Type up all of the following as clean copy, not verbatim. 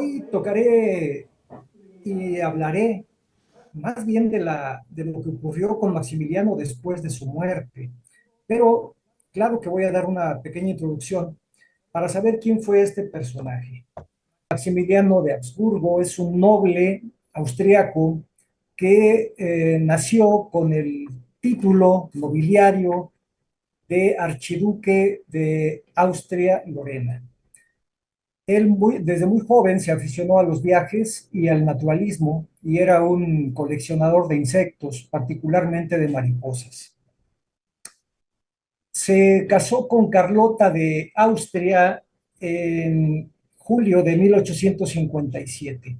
Hoy tocaré y hablaré más bien de lo que ocurrió con Maximiliano después de su muerte. Pero claro que voy a dar una pequeña introducción para saber quién fue este personaje. Maximiliano de Habsburgo es un noble austriaco que nació con el título nobiliario de archiduque de Austria-Lorena. Desde muy joven se aficionó a los viajes y al naturalismo y era un coleccionador de insectos, particularmente de mariposas. Se casó con Carlota de Austria en julio de 1857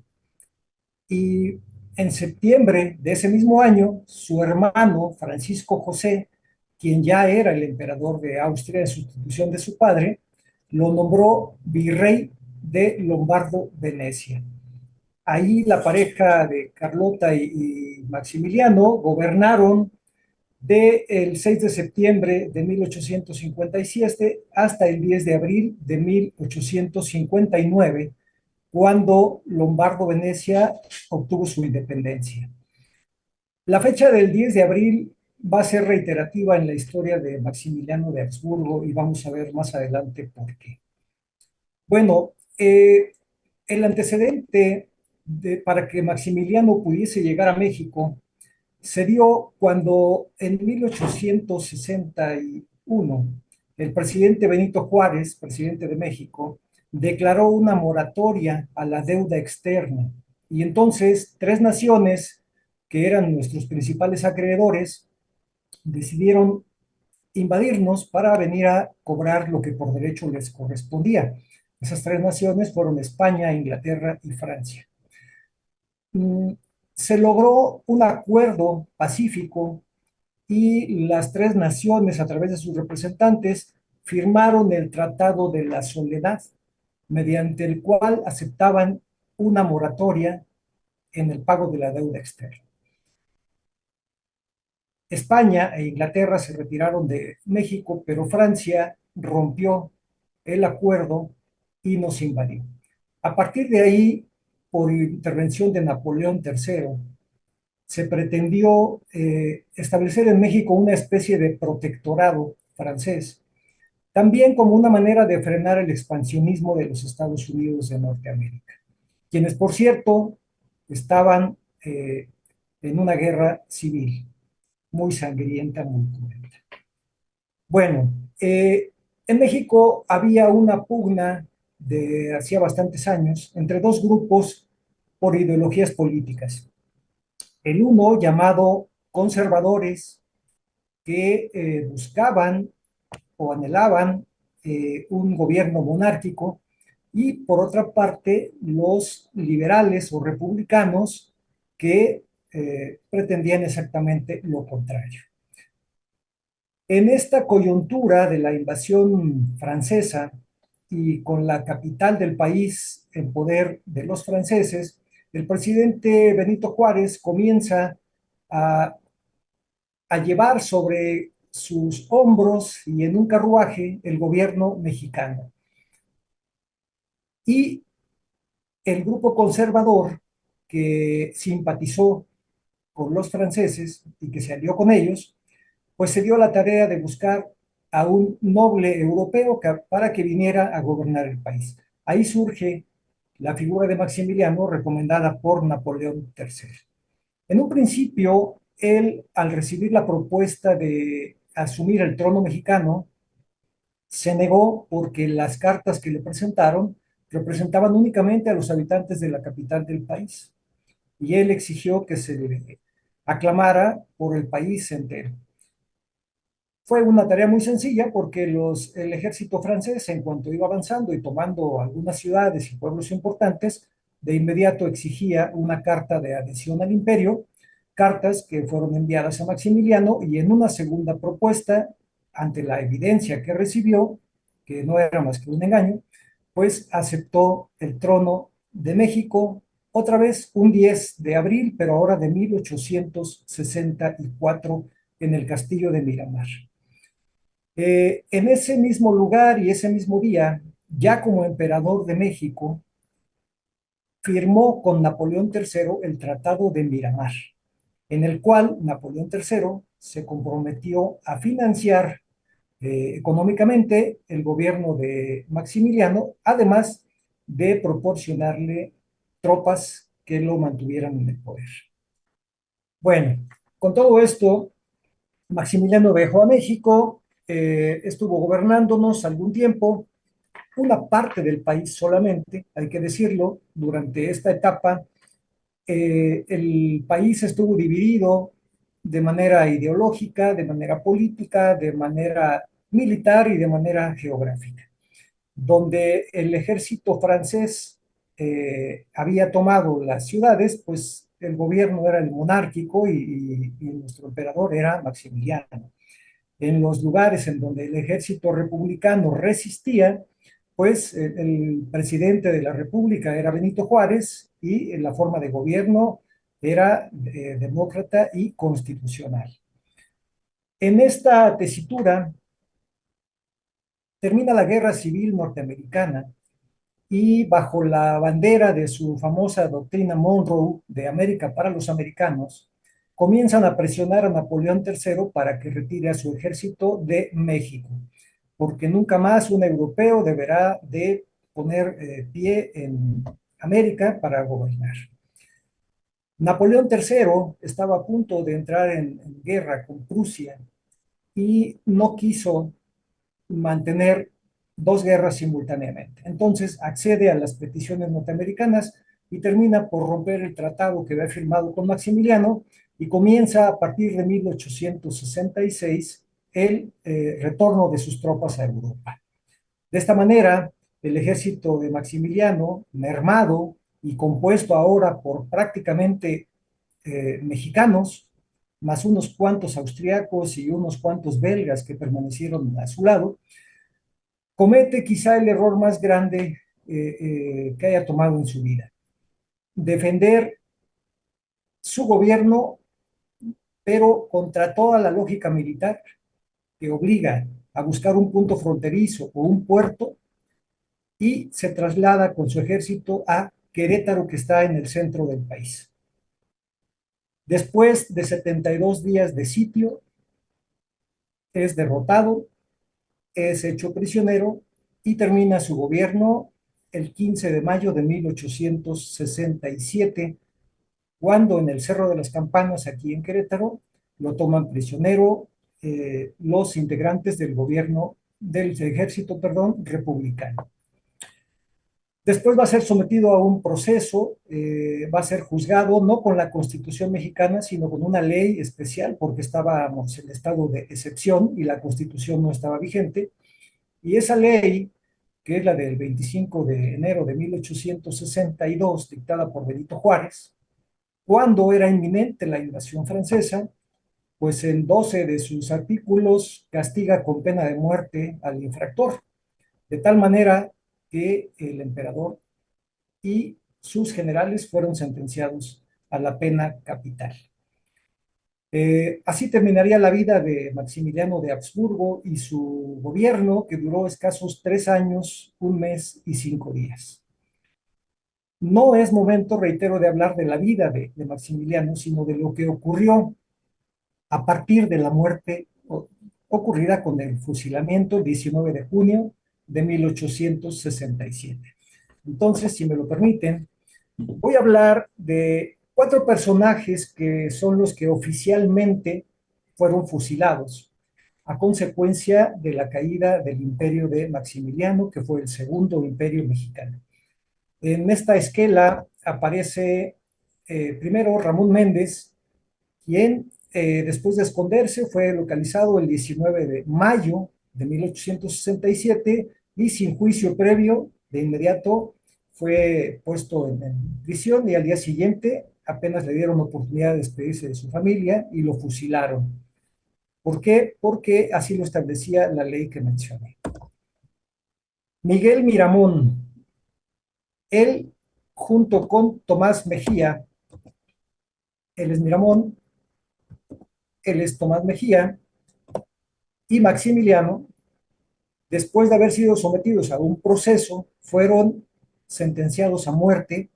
y en septiembre de ese mismo año su hermano Francisco José, quien ya era el emperador de Austria en sustitución de su padre, lo nombró virrey de Lombardo-Venecia. Ahí la pareja de Carlota y Maximiliano gobernaron del 6 de septiembre de 1857 hasta el 10 de abril de 1859, cuando Lombardo-Venecia obtuvo su independencia. La fecha del 10 de abril va a ser reiterativa en la historia de Maximiliano de Habsburgo y vamos a ver más adelante por qué. Bueno, el antecedente para que Maximiliano pudiese llegar a México se dio cuando en 1861 el presidente Benito Juárez, presidente de México, declaró una moratoria a la deuda externa. Y entonces tres naciones que eran nuestros principales acreedores decidieron invadirnos para venir a cobrar lo que por derecho les correspondía. Esas tres naciones fueron España, Inglaterra y Francia. Mm, Se logró un acuerdo pacífico y las tres naciones, a través de sus representantes, firmaron el Tratado de la Soledad, mediante el cual aceptaban una moratoria en el pago de la deuda externa. España e Inglaterra se retiraron de México, pero Francia rompió el acuerdo y nos invadió. A partir de ahí, por intervención de Napoleón III, se pretendió establecer en México una especie de protectorado francés, también como una manera de frenar el expansionismo de los Estados Unidos de Norteamérica, quienes, por cierto, estaban en una guerra civil muy sangrienta, muy cruenta. Bueno, en México había una pugna de hacía bastantes años entre dos grupos por ideologías políticas. El uno llamado conservadores, que buscaban o anhelaban un gobierno monárquico, y por otra parte los liberales o republicanos que pretendían exactamente lo contrario. En esta coyuntura de la invasión francesa y con la capital del país en poder de los franceses, el presidente Benito Juárez comienza a, a llevar sobre sus hombros y en un carruaje el gobierno mexicano. Y el grupo conservador que simpatizó con los franceses y que se alió con ellos, pues se dio la tarea de buscar a un noble europeo para que viniera a gobernar el país. Ahí surge la figura de Maximiliano, recomendada por Napoleón III. En un principio, él, al recibir la propuesta de asumir el trono mexicano, se negó porque las cartas que le presentaron representaban únicamente a los habitantes de la capital del país, y él exigió que se le aclamara por el país entero. Fue una tarea muy sencilla porque el ejército francés, en cuanto iba avanzando y tomando algunas ciudades y pueblos importantes, de inmediato exigía una carta de adhesión al imperio, cartas que fueron enviadas a Maximiliano, y en una segunda propuesta, ante la evidencia que recibió, que no era más que un engaño, pues aceptó el trono de México, otra vez un 10 de abril, pero ahora de 1864, en el castillo de Miramar. En ese mismo lugar y ese mismo día, ya como emperador de México, firmó con Napoleón III el Tratado de Miramar, en el cual Napoleón III se comprometió a financiar económicamente el gobierno de Maximiliano, además de proporcionarle tropas que lo mantuvieran en el poder. Bueno, con todo esto, Maximiliano viajó a México, estuvo gobernándonos algún tiempo, una parte del país solamente, hay que decirlo, durante esta etapa el país estuvo dividido de manera ideológica, de manera política, de manera militar y de manera geográfica, donde el ejército francés había tomado las ciudades, pues el gobierno era el monárquico y nuestro emperador era Maximiliano. En los lugares en donde el ejército republicano resistía, pues el presidente de la República era Benito Juárez y la forma de gobierno era demócrata y constitucional. En esta tesitura termina la Guerra Civil Norteamericana y bajo la bandera de su famosa doctrina Monroe de América para los americanos, comienzan a presionar a Napoleón III para que retire a su ejército de México, porque nunca más un europeo deberá de poner pie en América para gobernar. Napoleón III estaba a punto de entrar en guerra con Prusia y no quiso mantener dos guerras simultáneamente. Entonces accede a las peticiones norteamericanas y termina por romper el tratado que había firmado con Maximiliano y comienza a partir de 1866 el retorno de sus tropas a Europa. De esta manera, el ejército de Maximiliano, mermado y compuesto ahora por prácticamente mexicanos, más unos cuantos austriacos y unos cuantos belgas que permanecieron a su lado, comete quizá el error más grande que haya tomado en su vida. Defender su gobierno, pero contra toda la lógica militar que obliga a buscar un punto fronterizo o un puerto y se traslada con su ejército a Querétaro, que está en el centro del país. Después de 72 días de sitio, es derrotado, es hecho prisionero y termina su gobierno el 15 de mayo de 1867, cuando en el Cerro de las Campanas, aquí en Querétaro, lo toman prisionero los integrantes del gobierno, del ejército, perdón, republicano. Después va a ser sometido a un proceso, va a ser juzgado no con la Constitución mexicana, sino con una ley especial, porque estábamos en estado de excepción y la Constitución no estaba vigente. Y esa ley, que es la del 25 de enero de 1862, dictada por Benito Juárez, cuando era inminente la invasión francesa, pues en 12 de sus artículos castiga con pena de muerte al infractor, de tal manera que el emperador y sus generales fueron sentenciados a la pena capital. Así terminaría la vida de Maximiliano de Habsburgo y su gobierno, que duró escasos 3 años, un mes y 5 días. No es momento, reitero, de hablar de la vida de Maximiliano, sino de lo que ocurrió a partir de la muerte ocurrida con el fusilamiento el 19 de junio de 1867. Entonces, si me lo permiten, voy a hablar de 4 personajes que son los que oficialmente fueron fusilados a consecuencia de la caída del imperio de Maximiliano, que fue el segundo imperio mexicano. En esta esquela aparece primero Ramón Méndez, quien después de esconderse fue localizado el 19 de mayo de 1867 y sin juicio previo, de inmediato fue puesto en prisión y al día siguiente apenas le dieron oportunidad de despedirse de su familia y lo fusilaron. ¿Por qué? Porque así lo establecía la ley que mencioné. Miguel Miramón, él junto con Tomás Mejía, él es Miramón, él es Tomás Mejía y Maximiliano, después de haber sido sometidos a un proceso, fueron sentenciados a muerte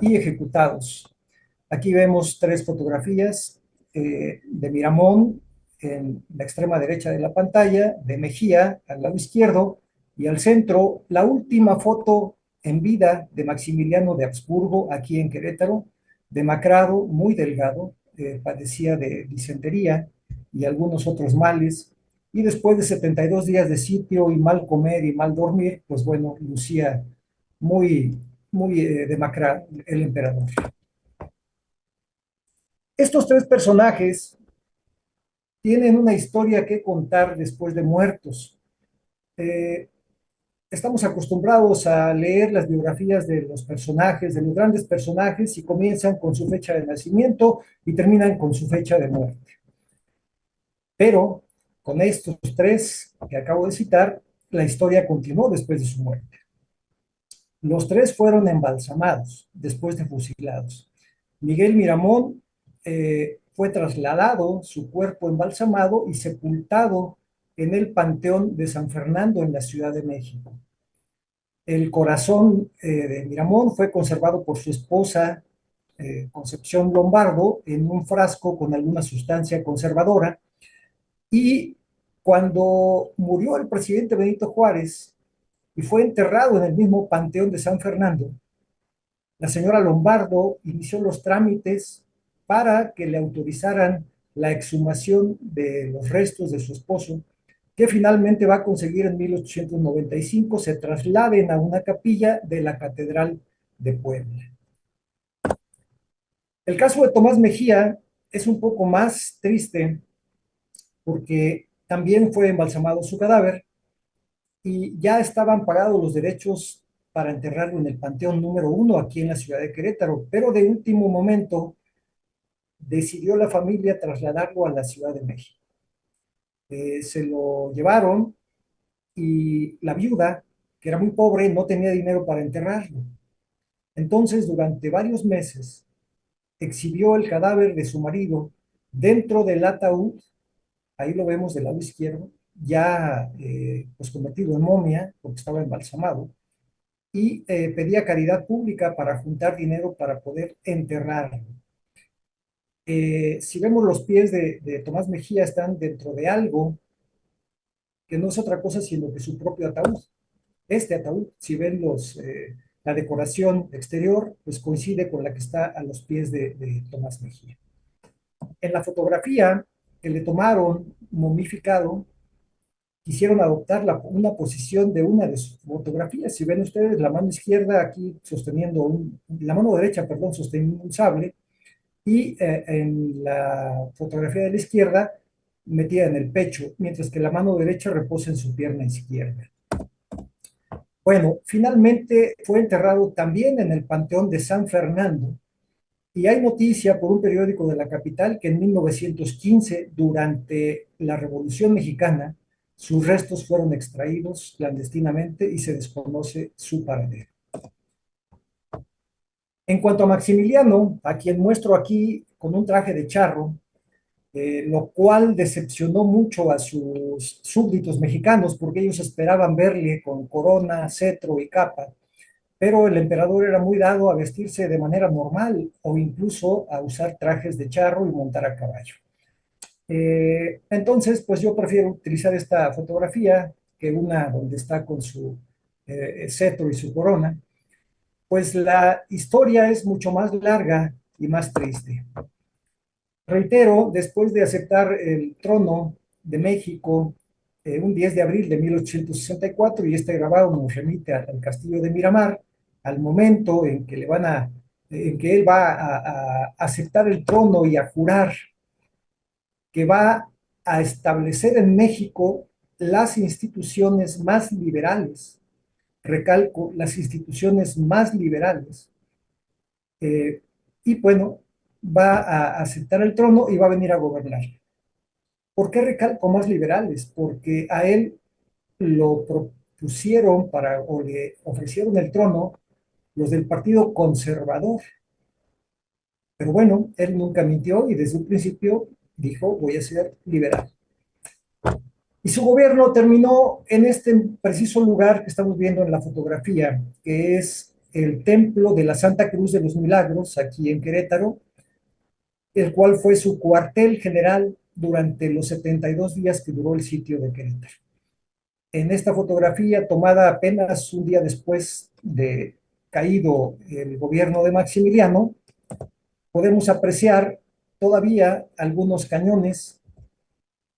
y ejecutados. Aquí vemos tres fotografías de Miramón en la extrema derecha de la pantalla, de Mejía al lado izquierdo y al centro la última foto en vida de Maximiliano de Habsburgo aquí en Querétaro, demacrado, muy delgado, padecía de disentería y algunos otros males, y después de 72 días de sitio y mal comer y mal dormir, pues bueno, lucía muy demacrado el emperador. Estos tres personajes tienen una historia que contar después de muertos. Eh, Estamos acostumbrados a leer las biografías de los personajes, de los grandes personajes, y comienzan con su fecha de nacimiento y terminan con su fecha de muerte. Pero con estos tres que acabo de citar, la historia continuó después de su muerte. Los tres fueron embalsamados después de fusilados. Miguel Miramón fue trasladado, su cuerpo embalsamado y sepultado en el Panteón de San Fernando en la Ciudad de México. El corazón de Miramón fue conservado por su esposa Concepción Lombardo en un frasco con alguna sustancia conservadora, y cuando murió el presidente Benito Juárez y fue enterrado en el mismo Panteón de San Fernando, la señora Lombardo inició los trámites para que le autorizaran la exhumación de los restos de su esposo, que finalmente va a conseguir en 1895 se trasladen a una capilla de la Catedral de Puebla. El caso de Tomás Mejía es un poco más triste porque también fue embalsamado su cadáver y ya estaban pagados los derechos para enterrarlo en el Panteón número 1 aquí en la ciudad de Querétaro, pero de último momento decidió la familia trasladarlo a la Ciudad de México. Se lo llevaron y la viuda, que era muy pobre, no tenía dinero para enterrarlo. Entonces, durante varios meses, exhibió el cadáver de su marido dentro del ataúd, ahí lo vemos del lado izquierdo, ya pues convertido en momia, porque estaba embalsamado, y pedía caridad pública para juntar dinero para poder enterrarlo. Si vemos los pies de Tomás Mejía, están dentro de algo que no es otra cosa sino que su propio ataúd. Este ataúd, si ven la decoración exterior, pues coincide con la que está a los pies de Tomás Mejía. En la fotografía que le tomaron momificado, quisieron adoptar una posición de una de sus fotografías. Si ven ustedes, la mano izquierda aquí sosteniendo la mano derecha, perdón, sosteniendo un sable, y en la fotografía de la izquierda metida en el pecho, mientras que la mano derecha reposa en su pierna izquierda. Bueno, finalmente fue enterrado también en el Panteón de San Fernando, y hay noticia por un periódico de la capital que en 1915, durante la Revolución Mexicana, sus restos fueron extraídos clandestinamente y se desconoce su paradero. En cuanto a Maximiliano, a quien muestro aquí con un traje de charro, lo cual decepcionó mucho a sus súbditos mexicanos porque ellos esperaban verle con corona, cetro y capa, pero el emperador era muy dado a vestirse de manera normal o incluso a usar trajes de charro y montar a caballo. Entonces, pues yo prefiero utilizar esta fotografía que una donde está con su cetro y su corona, pues la historia es mucho más larga y más triste. Reitero, después de aceptar el trono de México un 10 de abril de 1864, y este grabado nos remite al castillo de Miramar, al momento en que en que él va a aceptar el trono y a jurar que va a establecer en México las instituciones más liberales, recalco, las instituciones más liberales, eh, y bueno, va a aceptar el trono y va a venir a gobernar. ¿Por qué recalco más liberales? Porque a él lo propusieron o le ofrecieron el trono los del Partido Conservador. Pero bueno, él nunca mintió y desde un principio dijo, voy a ser liberal. Y su gobierno terminó en este preciso lugar que estamos viendo en la fotografía, que es el templo de la Santa Cruz de los Milagros, aquí en Querétaro, el cual fue su cuartel general durante los 72 días que duró el sitio de Querétaro. En esta fotografía, tomada apenas un día después de caído el gobierno de Maximiliano, podemos apreciar todavía algunos cañones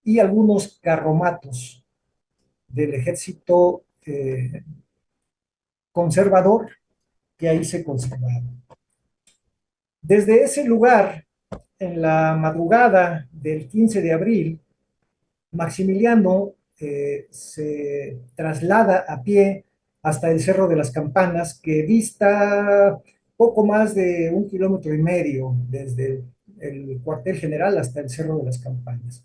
y algunos carromatos del ejército conservador que ahí se conservaban. Desde ese lugar, en la madrugada del 15 de abril, Maximiliano se traslada a pie hasta el Cerro de las Campanas, que dista poco más de 1,5 kilómetros desde el cuartel general hasta el Cerro de las Campanas.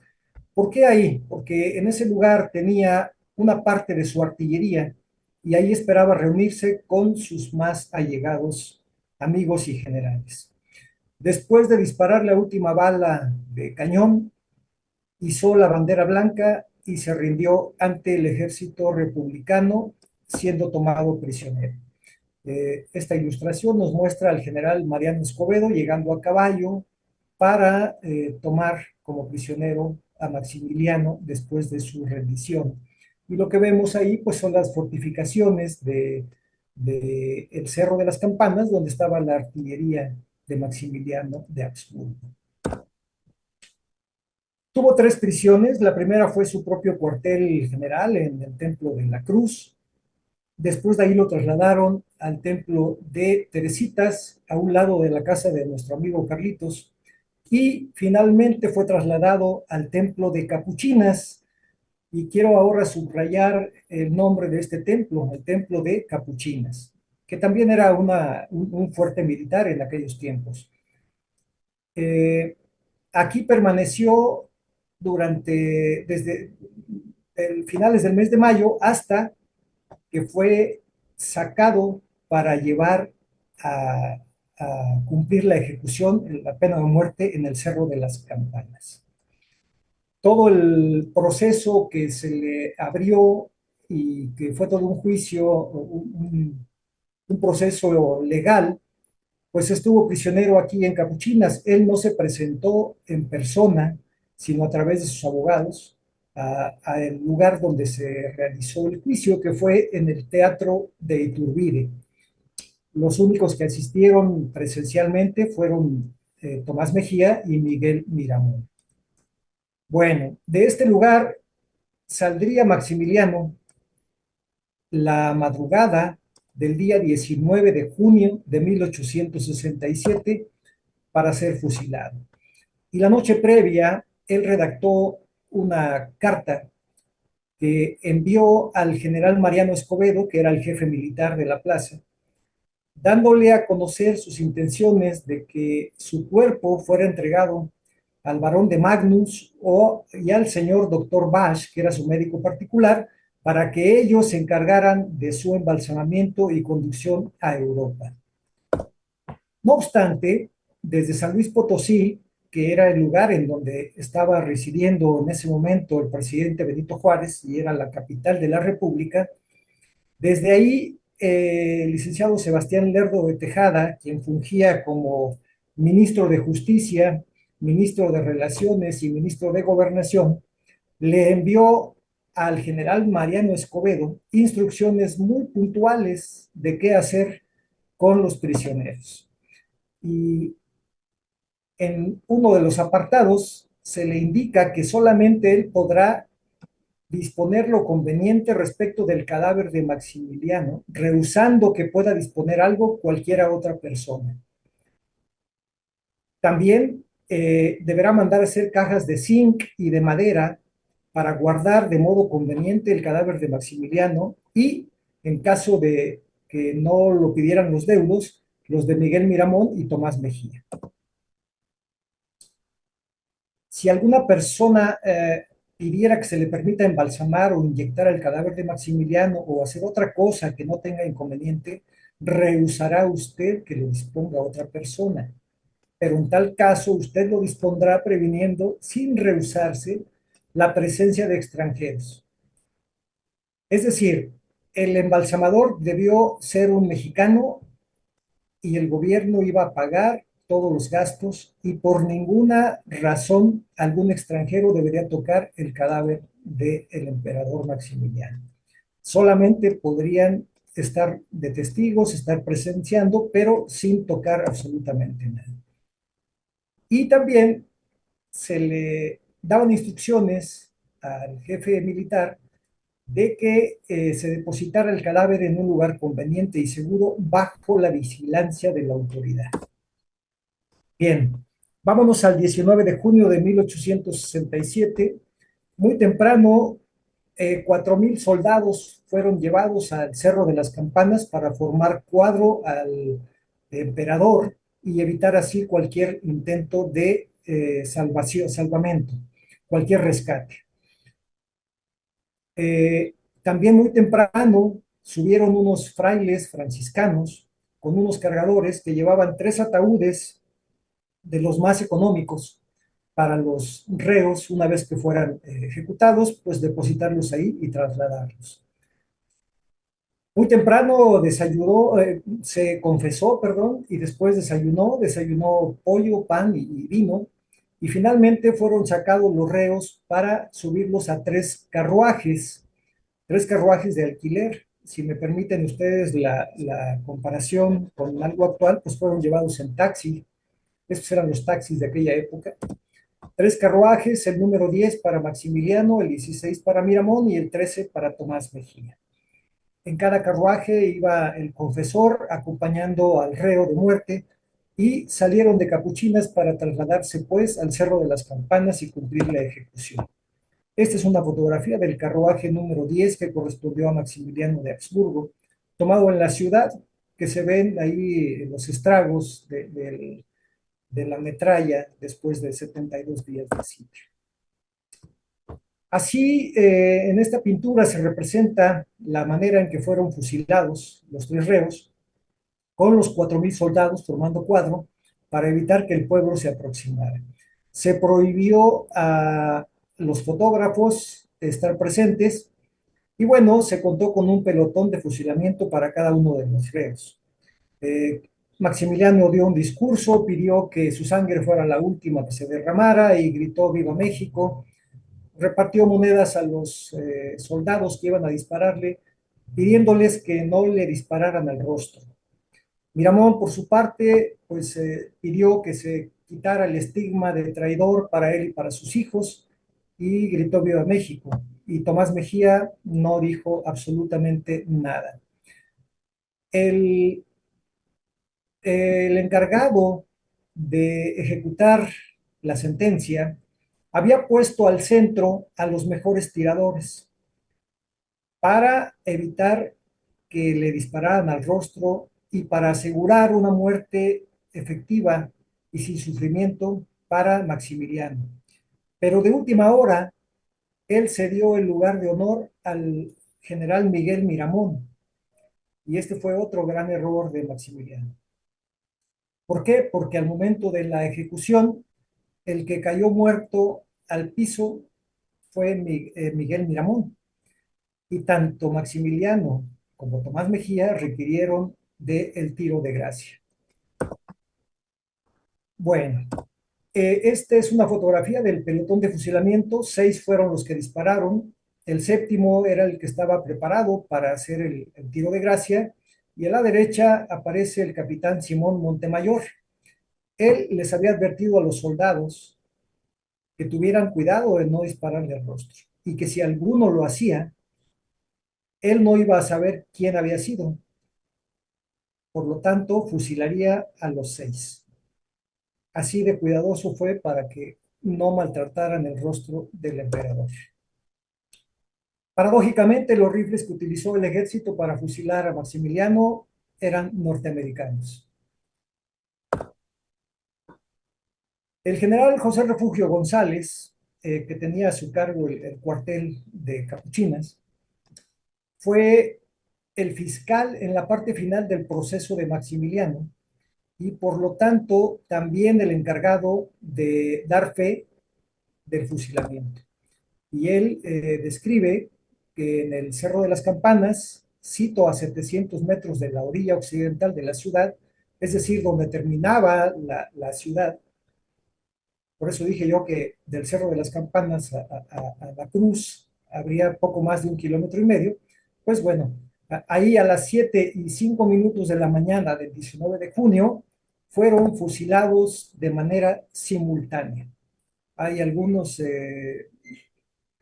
¿Por qué ahí? Porque en ese lugar tenía una parte de su artillería y ahí esperaba reunirse con sus más allegados amigos y generales. Después de disparar la última bala de cañón, izó la bandera blanca y se rindió ante el ejército republicano, siendo tomado prisionero. Esta ilustración nos muestra al general Mariano Escobedo llegando a caballo para tomar como prisionero a Maximiliano después de su rendición. Y lo que vemos ahí pues son las fortificaciones de el Cerro de las Campanas, donde estaba la artillería de Maximiliano de Habsburgo. Tuvo tres prisiones. La primera fue su propio cuartel general en el Templo de la Cruz. Después de ahí lo trasladaron al Templo de Teresitas, a un lado de la casa de nuestro amigo Carlitos. Y finalmente fue trasladado al Templo de Capuchinas. Y quiero ahora subrayar el nombre de este templo, el Templo de Capuchinas, que también era un fuerte militar en aquellos tiempos. Eh, Aquí permaneció desde finales del mes de mayo hasta que fue sacado para llevar a, a cumplir la ejecución, la pena de muerte en el Cerro de las Campanas. Todo el proceso que se le abrió y que fue todo un juicio, un proceso legal, pues estuvo prisionero aquí en Capuchinas. Él no se presentó en persona, sino a través de sus abogados, a el lugar donde se realizó el juicio, que fue en el Teatro de Iturbide. Los únicos que asistieron presencialmente fueron Tomás Mejía y Miguel Miramón. Bueno, de este lugar saldría Maximiliano la madrugada del día 19 de junio de 1867 para ser fusilado. Y la noche previa, él redactó una carta que envió al general Mariano Escobedo, que era el jefe militar de la plaza, dándole a conocer sus intenciones de que su cuerpo fuera entregado al barón de Magnus y al señor doctor Basch, que era su médico particular, para que ellos se encargaran de su embalsamamiento y conducción a Europa. No obstante, desde San Luis Potosí, que era el lugar en donde estaba residiendo en ese momento el presidente Benito Juárez y era la capital de la República, desde ahí el licenciado Sebastián Lerdo de Tejada, quien fungía como ministro de Justicia, ministro de Relaciones y ministro de Gobernación, le envió al general Mariano Escobedo instrucciones muy puntuales de qué hacer con los prisioneros. Y en uno de los apartados se le indica que solamente él podrá disponer lo conveniente respecto del cadáver de Maximiliano, rehusando que pueda disponer algo cualquiera otra persona. También deberá mandar a hacer cajas de zinc y de madera para guardar de modo conveniente el cadáver de Maximiliano y, en caso de que no lo pidieran los deudos, los de Miguel Miramón y Tomás Mejía. Si alguna persona pidiera que se le permita embalsamar o inyectar el cadáver de Maximiliano o hacer otra cosa que no tenga inconveniente, rehusará usted que lo disponga otra persona. Pero en tal caso usted lo dispondrá previniendo, sin rehusarse, la presencia de extranjeros. Es decir, el embalsamador debió ser un mexicano y el gobierno iba a pagar todos los gastos y por ninguna razón algún extranjero debería tocar el cadáver del emperador Maximiliano. Solamente podrían estar de testigos, estar presenciando, pero sin tocar absolutamente nada. Y también se le daban instrucciones al jefe militar de que se depositara el cadáver en un lugar conveniente y seguro bajo la vigilancia de la autoridad. Bien, vámonos al 19 de junio de 1867. Muy temprano, 4,000 soldados fueron llevados al Cerro de las Campanas para formar cuadro al emperador y evitar así cualquier intento de salvamento, cualquier rescate. También muy temprano subieron unos frailes franciscanos con unos cargadores que llevaban 3 ataúdes de los más económicos para los reos una vez que fueran ejecutados, pues depositarlos ahí y trasladarlos. Muy temprano desayunó, se confesó, perdón, y después desayunó pollo, pan y vino, y finalmente fueron sacados los reos para subirlos a 3 carruajes de alquiler. Si me permiten ustedes la comparación con algo actual, pues fueron llevados en taxi. Estos eran los taxis de aquella época. 3 carruajes, el número 10 para Maximiliano, el 16 para Miramón y el 13 para Tomás Mejía. En cada carruaje iba el confesor acompañando al reo de muerte y salieron de Capuchinas para trasladarse pues al Cerro de las Campanas y cumplir la ejecución. Esta es una fotografía del carruaje número 10 que correspondió a Maximiliano de Habsburgo, tomado en la ciudad, que se ven ahí los estragos de la metralla después de 72 días de sitio. Así, en esta pintura se representa la manera en que fueron fusilados los 3 reos, con los 4,000 soldados formando cuadro para evitar que el pueblo se aproximara. Se prohibió a los fotógrafos estar presentes y bueno, se contó con un pelotón de fusilamiento para cada uno de los reos. Eh, Maximiliano dio un discurso, pidió que su sangre fuera la última que se derramara y gritó Viva México. Repartió monedas a los soldados que iban a dispararle, pidiéndoles que no le dispararan al rostro. Miramón, por su parte, pues pidió que se quitara el estigma de traidor para él y para sus hijos y gritó Viva México. Y Tomás Mejía no dijo absolutamente nada. El, el encargado de ejecutar la sentencia había puesto al centro a los mejores tiradores para evitar que le dispararan al rostro y para asegurar una muerte efectiva y sin sufrimiento para Maximiliano. Pero de última hora, él cedió el lugar de honor al general Miguel Miramón, y este fue otro gran error de Maximiliano. ¿Por qué? Porque al momento de la ejecución, el que cayó muerto al piso fue Miguel Miramón, y tanto Maximiliano como Tomás Mejía requirieron del tiro de gracia. Bueno, esta es una fotografía del pelotón de fusilamiento. 6 fueron los que dispararon. El séptimo era el que estaba preparado para hacer el tiro de gracia. Y a la derecha aparece el capitán Simón Montemayor. Él les había advertido a los soldados que tuvieran cuidado de no dispararle al rostro y que si alguno lo hacía, él no iba a saber quién había sido. Por lo tanto, fusilaría a los 6. Así de cuidadoso fue para que no maltrataran el rostro del emperador. Paradójicamente, los rifles que utilizó el ejército para fusilar a Maximiliano eran norteamericanos. El general José Refugio González, que tenía a su cargo el cuartel de Capuchinas, fue el fiscal en la parte final del proceso de Maximiliano y por lo tanto también el encargado de dar fe del fusilamiento. Y él describe que en el Cerro de las Campanas, cito a 700 metros de la orilla occidental de la ciudad, es decir, donde terminaba la ciudad. Por eso dije yo que del Cerro de las Campanas a la Cruz habría poco más de 1,5 kilómetros. Pues bueno, ahí a las 7:05 de la mañana del 19 de junio fueron fusilados de manera simultánea. Hay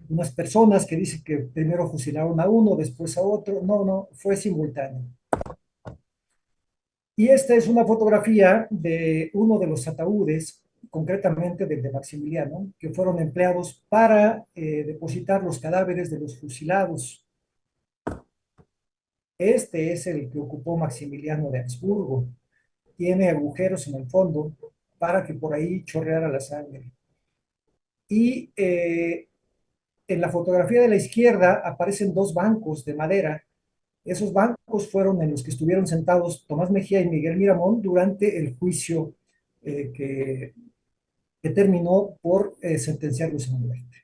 unas personas que dicen que primero fusilaron a uno, después a otro. No, no, fue simultáneo. Y esta es una fotografía de uno de los ataúdes, concretamente del de Maximiliano, que fueron empleados para depositar los cadáveres de los fusilados. Este es el que ocupó Maximiliano de Habsburgo. Tiene agujeros en el fondo para que por ahí chorreara la sangre. Y en la fotografía de la izquierda aparecen dos bancos de madera. Esos bancos fueron en los que estuvieron sentados Tomás Mejía y Miguel Miramón durante el juicio que terminó por sentenciarlos a muerte.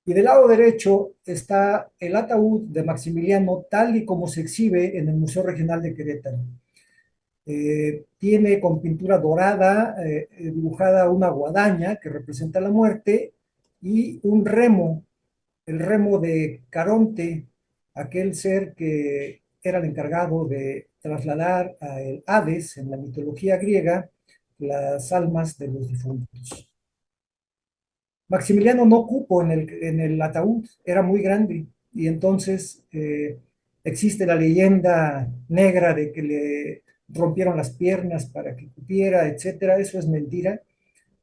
Y del lado derecho está el ataúd de Maximiliano, tal y como se exhibe en el Museo Regional de Querétaro. Tiene con pintura dorada dibujada una guadaña que representa la muerte y un remo, el remo de Caronte, aquel ser que era el encargado de trasladar a el Hades en la mitología griega las almas de los difuntos. Maximiliano no cupo en el ataúd, era muy grande, y entonces existe la leyenda negra de que le rompieron las piernas para que cupiera, etcétera. Eso es mentira.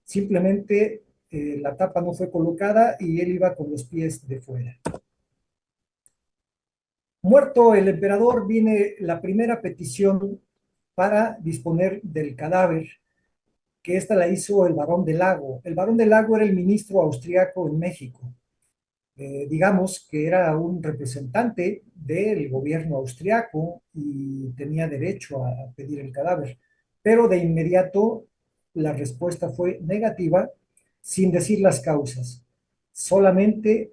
Simplemente la tapa no fue colocada y él iba con los pies de fuera. Muerto el emperador, viene la primera petición para disponer del cadáver, que esta la hizo el barón de Lago. El barón de Lago era el ministro austriaco en México. Digamos que era un representante del gobierno austriaco y tenía derecho a pedir el cadáver. Pero de inmediato la respuesta fue negativa, sin decir las causas. Solamente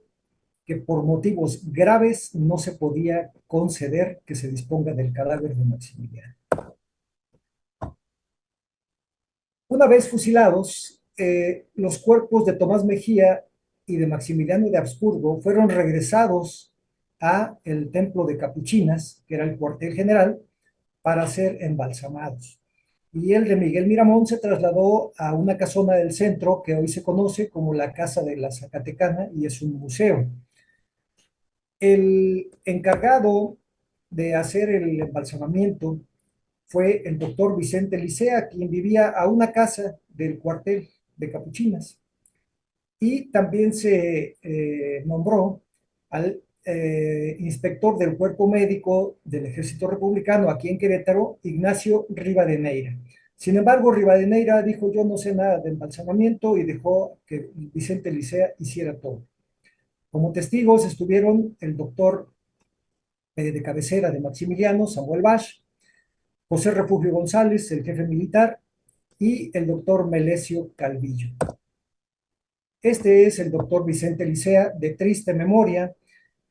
que por motivos graves no se podía conceder que se disponga del cadáver de Maximiliano. Una vez fusilados, los cuerpos de Tomás Mejía y de Maximiliano de Habsburgo fueron regresados a el templo de Capuchinas, que era el cuartel general, para ser embalsamados. Y el de Miguel Miramón se trasladó a una casona del centro que hoy se conoce como la Casa de la Zacatecana y es un museo. El encargado de hacer el embalsamamiento fue el doctor Vicente Licea, quien vivía a una casa del cuartel de Capuchinas. Y también se nombró al inspector del cuerpo médico del Ejército Republicano aquí en Querétaro, Ignacio Rivadeneira. Sin embargo, Rivadeneira dijo: yo no sé nada de embalsamamiento, y dejó que Vicente Licea hiciera todo. Como testigos estuvieron el doctor de cabecera de Maximiliano, Samuel Bach, José Refugio González, el jefe militar, y el doctor Melesio Calvillo. Este es el doctor Vicente Licea, de triste memoria,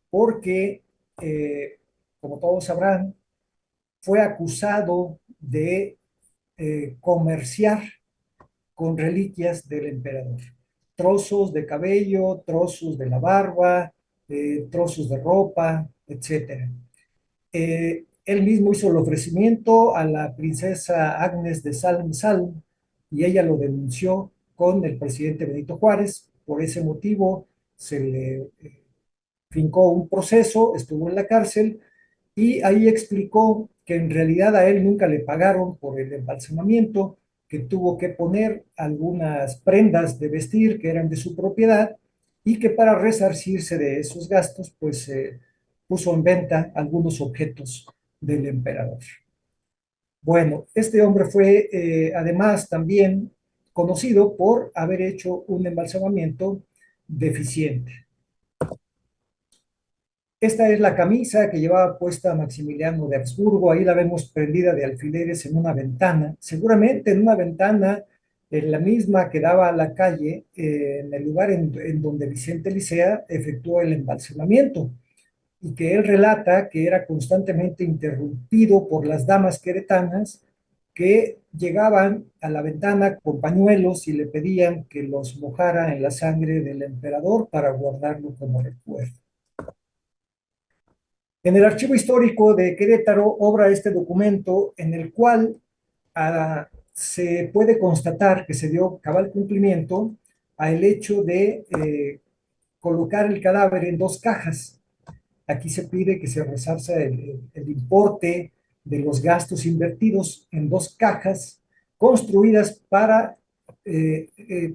porque, eh, como todos sabrán, fue acusado de comerciar con reliquias del emperador. Trozos de cabello, trozos de la barba, trozos de ropa, etcétera. Él mismo hizo el ofrecimiento a la princesa Agnes de Salm y ella lo denunció con el presidente Benito Juárez. Por ese motivo se le fincó un proceso, estuvo en la cárcel y ahí explicó que en realidad a él nunca le pagaron por el embalsamamiento, que tuvo que poner algunas prendas de vestir que eran de su propiedad y que para resarcirse de esos gastos, pues puso en venta algunos objetos del emperador. Bueno, este hombre fue además también conocido por haber hecho un embalsamamiento deficiente. Esta es la camisa que llevaba puesta Maximiliano de Habsburgo. Ahí la vemos prendida de alfileres en una ventana, seguramente en una ventana en la misma que daba a la calle, en el lugar en donde Vicente Licea efectuó el embalsamamiento, y que él relata que era constantemente interrumpido por las damas queretanas que llegaban a la ventana con pañuelos y le pedían que los mojara en la sangre del emperador para guardarlo como recuerdo. En el Archivo Histórico de Querétaro obra este documento en el cual se puede constatar que se dio cabal cumplimiento al hecho de colocar el cadáver en dos cajas. Aquí se pide que se resarza el importe de los gastos invertidos en dos cajas construidas para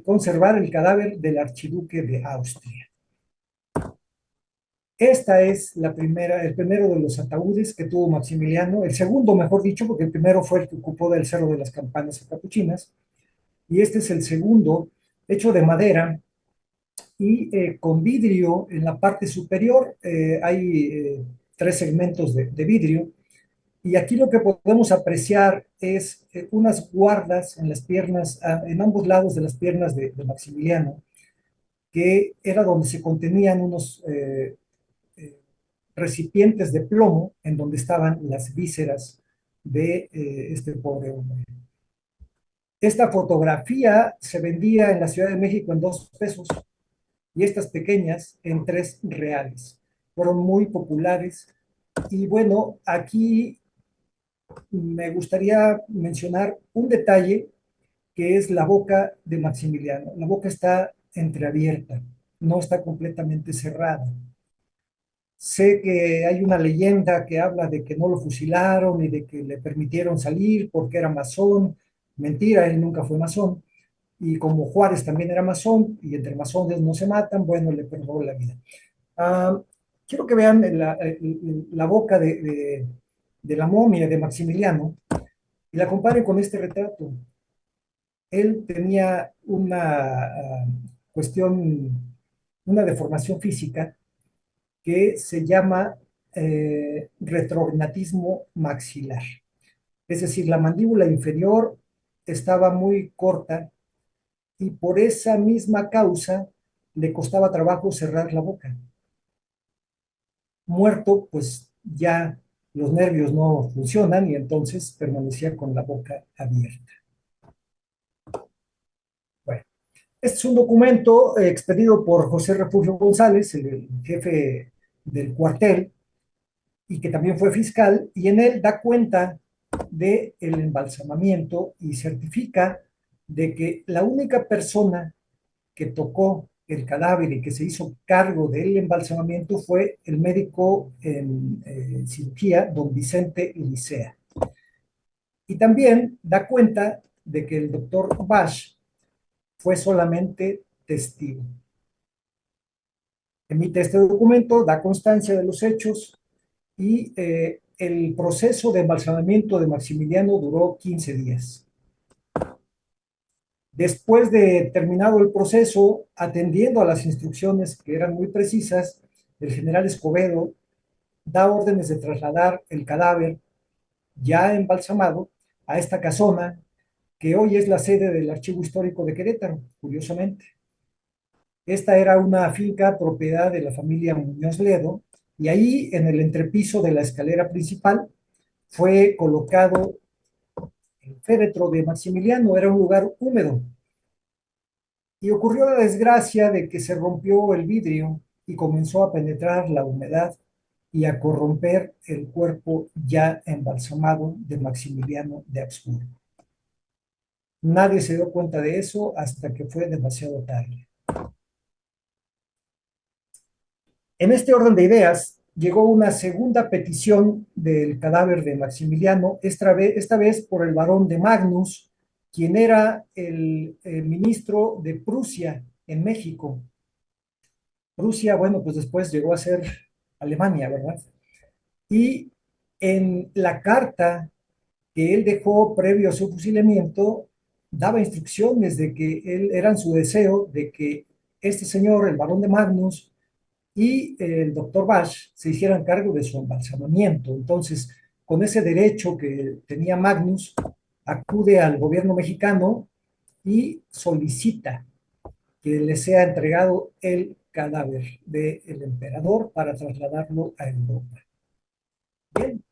conservar el cadáver del archiduque de Austria. Esta es el primero de los ataúdes que tuvo Maximiliano, el segundo, mejor dicho, porque el primero fue el que ocupó del Cerro de las Campanas a Capuchinas, y este es el segundo, hecho de madera y con vidrio en la parte superior. Hay tres segmentos de vidrio, y aquí lo que podemos apreciar es unas guardas en las piernas, en ambos lados de las piernas de Maximiliano, que era donde se contenían unos eh, recipientes de plomo en donde estaban las vísceras de este pobre hombre. Esta fotografía se vendía en la Ciudad de México en 2 pesos y estas pequeñas en 3 reales. Fueron muy populares. Y bueno, aquí me gustaría mencionar un detalle que es la boca de Maximiliano. La boca está entreabierta, no está completamente cerrada. Sé que hay una leyenda que habla de que no lo fusilaron y de que le permitieron salir porque era masón. Mentira, él nunca fue masón. Y como Juárez también era masón, y entre masones no se matan, bueno, le perdonó la vida. Ah, quiero que vean la boca de la momia de Maximiliano y la comparen con este retrato. Él tenía una cuestión, una deformación física que se llama retrognatismo maxilar. Es decir, la mandíbula inferior estaba muy corta y por esa misma causa le costaba trabajo cerrar la boca. Muerto, pues ya los nervios no funcionan y entonces permanecía con la boca abierta. Bueno, este es un documento expedido por José Refugio González, el jefe del cuartel, y que también fue fiscal, y en él da cuenta del embalsamamiento y certifica de que la única persona que tocó el cadáver y que se hizo cargo del embalsamamiento fue el médico en cirugía, don Vicente Licea. Y también da cuenta de que el doctor Bash fue solamente testigo. Emite este documento, da constancia de los hechos y el proceso de embalsamamiento de Maximiliano duró 15 días. Después de terminado el proceso, atendiendo a las instrucciones que eran muy precisas, el general Escobedo da órdenes de trasladar el cadáver ya embalsamado a esta casona que hoy es la sede del Archivo Histórico de Querétaro, curiosamente. Esta era una finca propiedad de la familia Muñoz Ledo, y ahí en el entrepiso de la escalera principal fue colocado el féretro de Maximiliano. Era un lugar húmedo y ocurrió la desgracia de que se rompió el vidrio y comenzó a penetrar la humedad y a corromper el cuerpo ya embalsamado de Maximiliano de Habsburgo. Nadie se dio cuenta de eso hasta que fue demasiado tarde. En este orden de ideas, llegó una segunda petición del cadáver de Maximiliano, esta vez por el barón de Magnus, quien era el ministro de Prusia en México. Prusia, bueno, pues después llegó a ser Alemania, ¿verdad? Y en la carta que él dejó previo a su fusilamiento, daba instrucciones de que él eran su deseo de que este señor, el barón de Magnus, y el doctor Bash se hicieran cargo de su embalsamamiento. Entonces, con ese derecho que tenía Magnus, acude al gobierno mexicano y solicita que le sea entregado el cadáver del emperador para trasladarlo a Europa. Bien,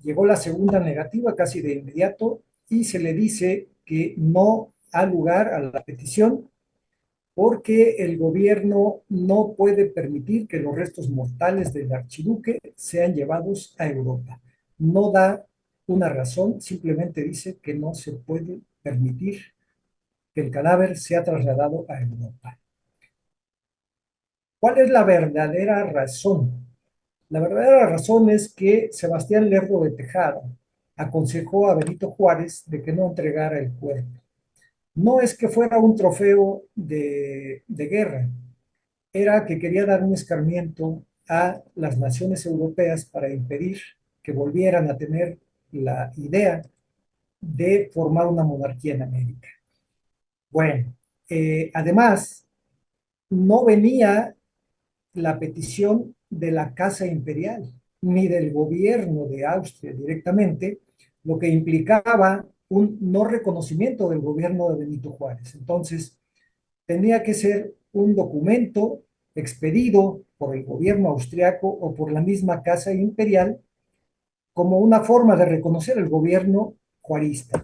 llegó la segunda negativa casi de inmediato y se le dice que no ha lugar a la petición porque el gobierno no puede permitir que los restos mortales del archiduque sean llevados a Europa. No da una razón, simplemente dice que no se puede permitir que el cadáver sea trasladado a Europa. ¿Cuál es la verdadera razón? La verdadera razón es que Sebastián Lerdo de Tejada aconsejó a Benito Juárez de que no entregara el cuerpo. No es que fuera un trofeo de guerra, era que quería dar un escarmiento a las naciones europeas para impedir que volvieran a tener la idea de formar una monarquía en América. Bueno, además, no venía la petición de la Casa Imperial ni del gobierno de Austria directamente, lo que implicaba un no reconocimiento del gobierno de Benito Juárez. Entonces, tenía que ser un documento expedido por el gobierno austriaco o por la misma Casa Imperial como una forma de reconocer el gobierno juarista.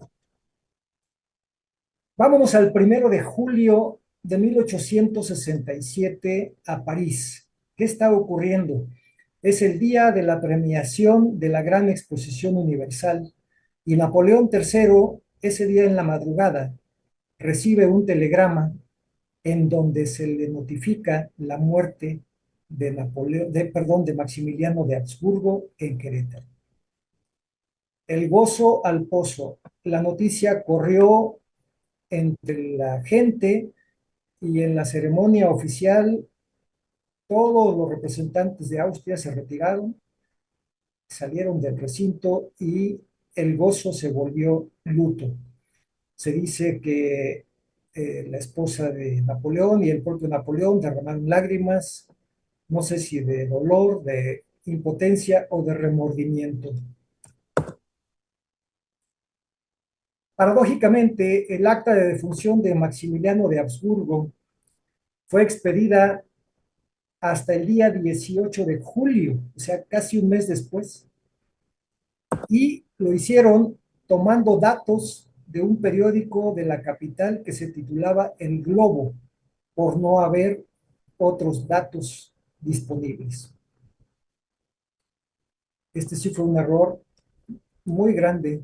Vámonos al 1 de julio de 1867 a París. ¿Qué está ocurriendo? Es el día de la premiación de la Gran Exposición Universal y Napoleón III, ese día en la madrugada, recibe un telegrama en donde se le notifica la muerte de Napoleón, de Maximiliano de Habsburgo en Querétaro. El gozo al pozo. La noticia corrió entre la gente y en la ceremonia oficial todos los representantes de Austria se retiraron, salieron del recinto y el gozo se volvió luto. Se dice que la esposa de Napoleón y el propio Napoleón derramaron lágrimas, no sé si de dolor, de impotencia o de remordimiento. Paradójicamente, el acta de defunción de Maximiliano de Habsburgo fue expedida hasta el día 18 de julio, o sea, casi un mes después, y lo hicieron tomando datos de un periódico de la capital que se titulaba El Globo, por no haber otros datos disponibles. Este sí fue un error muy grande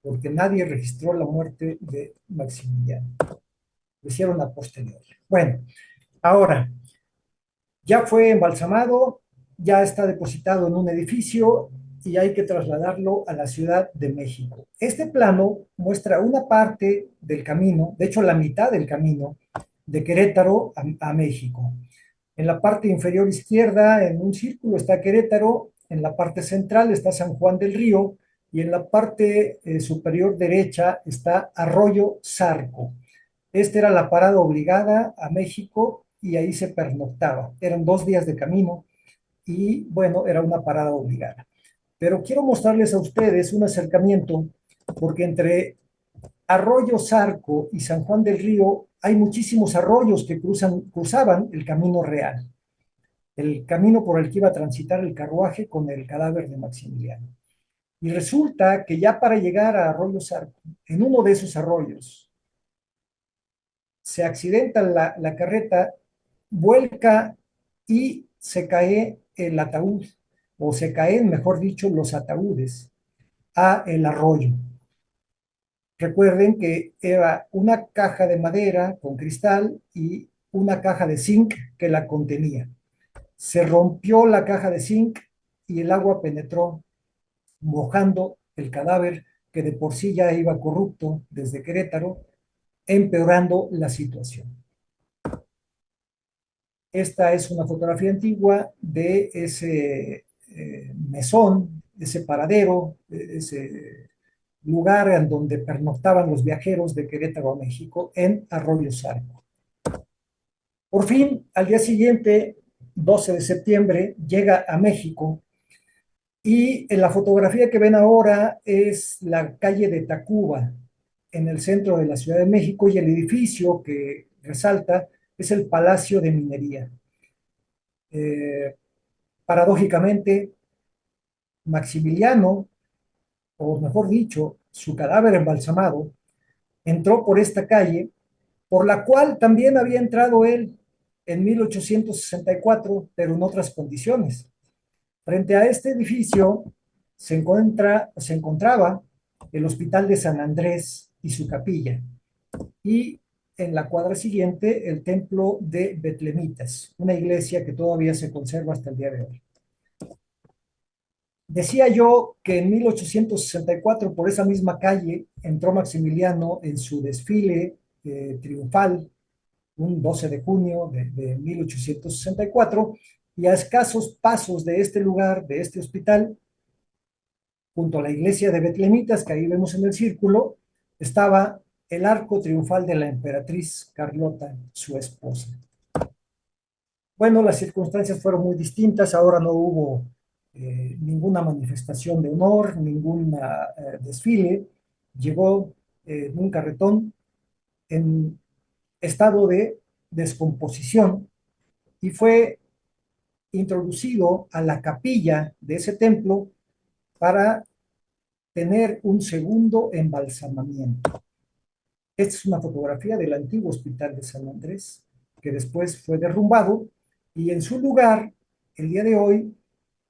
porque nadie registró la muerte de Maximiliano. Lo hicieron a posteriori. Bueno, ahora, ya fue embalsamado, ya está depositado en un edificio y hay que trasladarlo a la Ciudad de México. Este plano muestra una parte del camino, de hecho la mitad del camino, de Querétaro a México. En la parte inferior izquierda, en un círculo, está Querétaro, en la parte central está San Juan del Río y en la parte superior derecha está Arroyo Zarco. Esta era la parada obligada a México y ahí se pernoctaba. Eran 2 días de camino y bueno, era una parada obligada. Pero quiero mostrarles a ustedes un acercamiento porque entre Arroyo Zarco y San Juan del Río hay muchísimos arroyos que cruzaban el camino real, el camino por el que iba a transitar el carruaje con el cadáver de Maximiliano. Y resulta que ya para llegar a Arroyo Zarco, en uno de esos arroyos, se accidenta la carreta, vuelca y se cae el ataúd, o se caen, mejor dicho, los ataúdes a el arroyo. Recuerden que era una caja de madera con cristal y una caja de zinc que la contenía. Se rompió la caja de zinc y el agua penetró, mojando el cadáver que de por sí ya iba corrupto desde Querétaro, empeorando la situación. Esta es una fotografía antigua de ese mesón, ese paradero, ese lugar en donde pernoctaban los viajeros de Querétaro a México, en Arroyo Zarco. Por fin, al día siguiente, 12 de septiembre, llega a México y en la fotografía que ven ahora es la calle de Tacuba, en el centro de la Ciudad de México, y el edificio que resalta es el Palacio de Minería. Eh, Paradójicamente, Maximiliano, o mejor dicho, su cadáver embalsamado, entró por esta calle, por la cual también había entrado él en 1864, pero en otras condiciones. Frente a este edificio se encontraba el Hospital de San Andrés y su capilla, y en la cuadra siguiente el templo de Betlemitas, una iglesia que todavía se conserva hasta el día de hoy. Decía yo que en 1864 por esa misma calle entró Maximiliano en su desfile triunfal, un 12 de junio de 1864, y a escasos pasos de este lugar, de este hospital, junto a la iglesia de Betlemitas, que ahí vemos en el círculo, estaba el arco triunfal de la emperatriz Carlota, su esposa. Bueno, las circunstancias fueron muy distintas, ahora no hubo ninguna manifestación de honor, ningún desfile, llegó en un carretón en estado de descomposición y fue introducido a la capilla de ese templo para tener un segundo embalsamamiento. Esta es una fotografía del antiguo Hospital de San Andrés, que después fue derrumbado, y en su lugar, el día de hoy,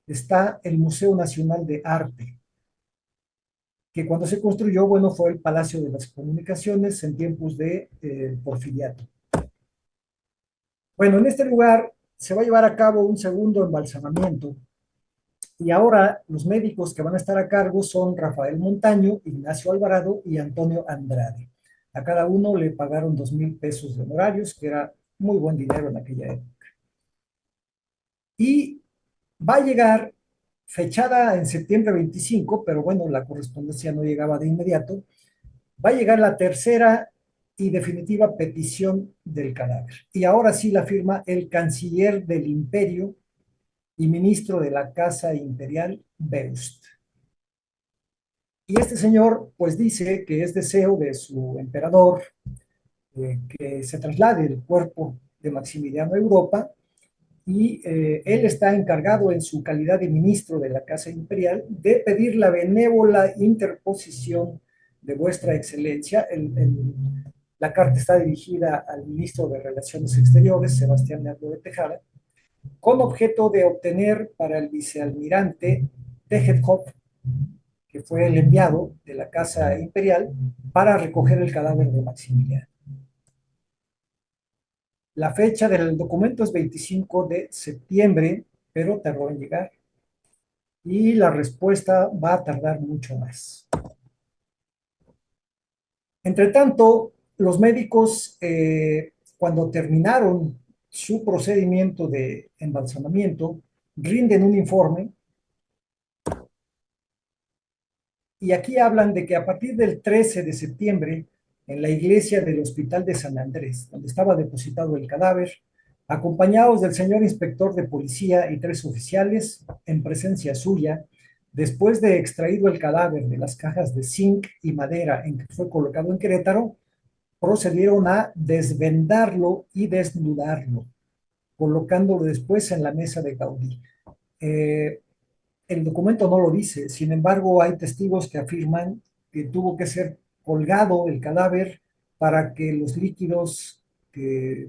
está el Museo Nacional de Arte, que cuando se construyó, bueno, fue el Palacio de las Comunicaciones en tiempos de Porfiriato. Bueno, en este lugar se va a llevar a cabo un segundo embalsamamiento, y ahora los médicos que van a estar a cargo son Rafael Montaño, Ignacio Alvarado y Antonio Andrade. A cada uno le pagaron 2,000 pesos de honorarios, que era muy buen dinero en aquella época. Y va a llegar fechada en septiembre 25, pero bueno, la correspondencia no llegaba de inmediato. Va a llegar la tercera y definitiva petición del cadáver. Y ahora sí la firma el canciller del imperio y ministro de la Casa Imperial, Beust. Y este señor, pues dice que es deseo de su emperador que se traslade el cuerpo de Maximiliano a Europa, y él está encargado en su calidad de ministro de la Casa Imperial de pedir la benévola interposición de vuestra excelencia. La carta está dirigida al ministro de Relaciones Exteriores, Sebastián Lerdo de Tejada, con objeto de obtener para el vicealmirante Tegethoff, que fue el enviado de la Casa Imperial, para recoger el cadáver de Maximiliano. La fecha del documento es 25 de septiembre, pero tardó en llegar. Y la respuesta va a tardar mucho más. Entre tanto, los médicos, cuando terminaron su procedimiento de embalsamamiento, rinden un informe, y aquí hablan de que a partir del 13 de septiembre, en la iglesia del Hospital de San Andrés, donde estaba depositado el cadáver, acompañados del señor inspector de policía y 3 oficiales, en presencia suya, después de extraído el cadáver de las cajas de zinc y madera en que fue colocado en Querétaro, procedieron a desvendarlo y desnudarlo, colocándolo después en la mesa de Gaudí. Eh, el documento no lo dice, sin embargo, hay testigos que afirman que tuvo que ser colgado el cadáver para que los líquidos que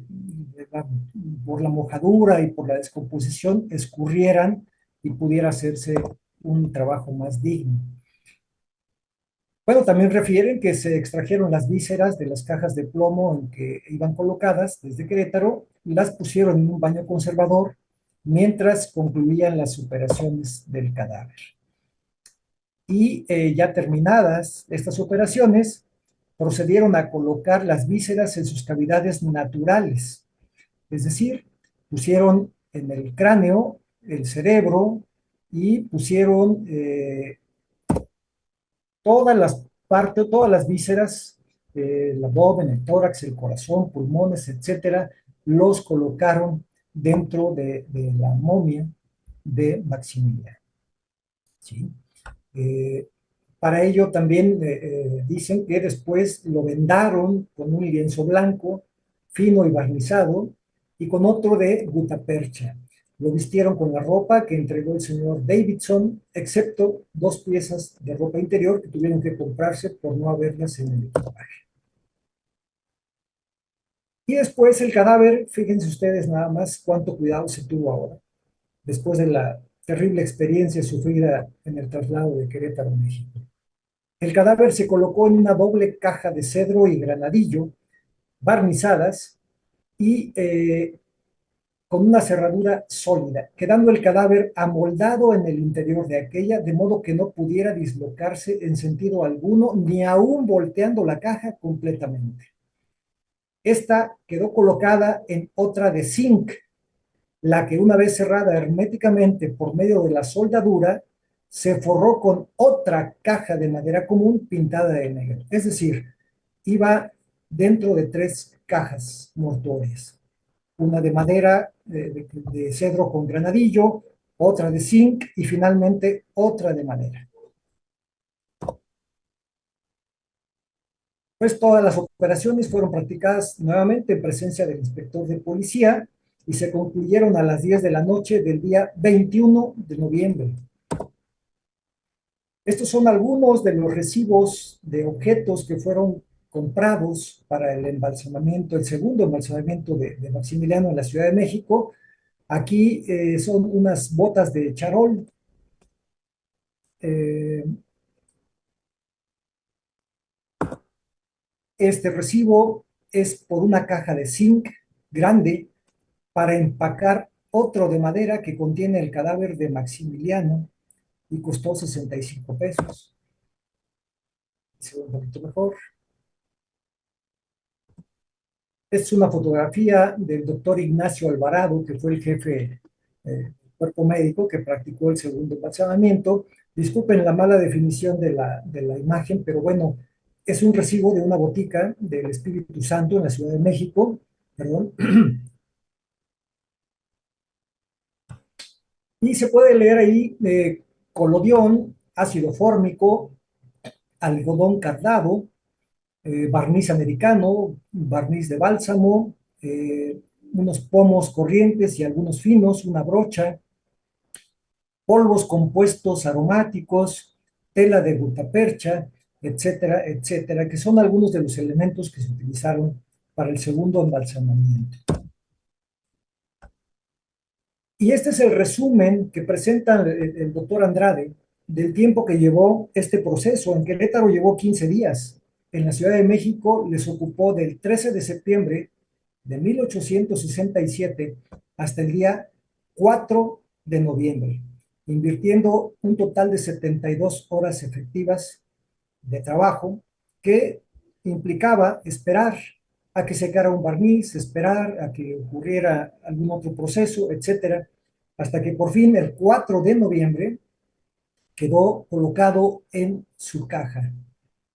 por la mojadura y por la descomposición escurrieran y pudiera hacerse un trabajo más digno. Bueno, también refieren que se extrajeron las vísceras de las cajas de plomo en que iban colocadas desde Querétaro y las pusieron en un baño conservador mientras concluían las operaciones del cadáver. Y ya terminadas estas operaciones, procedieron a colocar las vísceras en sus cavidades naturales, es decir, pusieron en el cráneo el cerebro y pusieron todas las partes, todas las vísceras, el abdomen, el tórax, el corazón, pulmones, etcétera, los colocaron dentro de la momia de Maximiliano. ¿Sí? Eh, para ello también dicen que después lo vendaron con un lienzo blanco, fino y barnizado, y con otro de gutapercha. Lo vistieron con la ropa que entregó el señor Davidson, excepto dos piezas de ropa interior que tuvieron que comprarse por no haberlas en el equipaje. Y después el cadáver, fíjense ustedes nada más cuánto cuidado se tuvo ahora, después de la terrible experiencia sufrida en el traslado de Querétaro a México. El cadáver se colocó en una doble caja de cedro y granadillo, barnizadas y con una cerradura sólida, quedando el cadáver amoldado en el interior de aquella, de modo que no pudiera dislocarse en sentido alguno, ni aún volteando la caja completamente. Esta quedó colocada en otra de zinc, la que una vez cerrada herméticamente por medio de la soldadura, se forró con otra caja de madera común pintada de negro. Es decir, iba dentro de tres cajas mortuorias. Una de madera, de cedro con granadillo, otra de zinc y finalmente otra de madera. Pues todas las operaciones fueron practicadas nuevamente en presencia del inspector de policía y se concluyeron a las 10 de la noche del día 21 de noviembre. Estos son algunos de los recibos de objetos que fueron comprados para el embalsamamiento, el segundo embalsamamiento de Maximiliano en la Ciudad de México. Aquí son unas botas de charol. Eh, este recibo es por una caja de zinc grande para empacar otro de madera que contiene el cadáver de Maximiliano y costó 65 pesos. Se ve un poquito mejor. Es una fotografía del doctor Ignacio Alvarado, que fue el jefe del cuerpo médico que practicó el segundo embalsamamiento. Disculpen la mala definición de la imagen, pero bueno, es un recibo de una botica del Espíritu Santo en la Ciudad de México, perdón, y se puede leer ahí colodión, ácido fórmico, algodón cardado, barniz americano, barniz de bálsamo, unos pomos corrientes y algunos finos, una brocha, polvos compuestos aromáticos, tela de gutapercha, etcétera, etcétera, que son algunos de los elementos que se utilizaron para el segundo embalsamamiento. Y este es el resumen que presenta el doctor Andrade del tiempo que llevó este proceso. En Querétaro llevó 15 días. En la Ciudad de México les ocupó del 13 de septiembre de 1867 hasta el día 4 de noviembre, invirtiendo un total de 72 horas efectivas de trabajo que implicaba esperar a que secara un barniz, esperar a que ocurriera algún otro proceso, etcétera, hasta que por fin el 4 de noviembre quedó colocado en su caja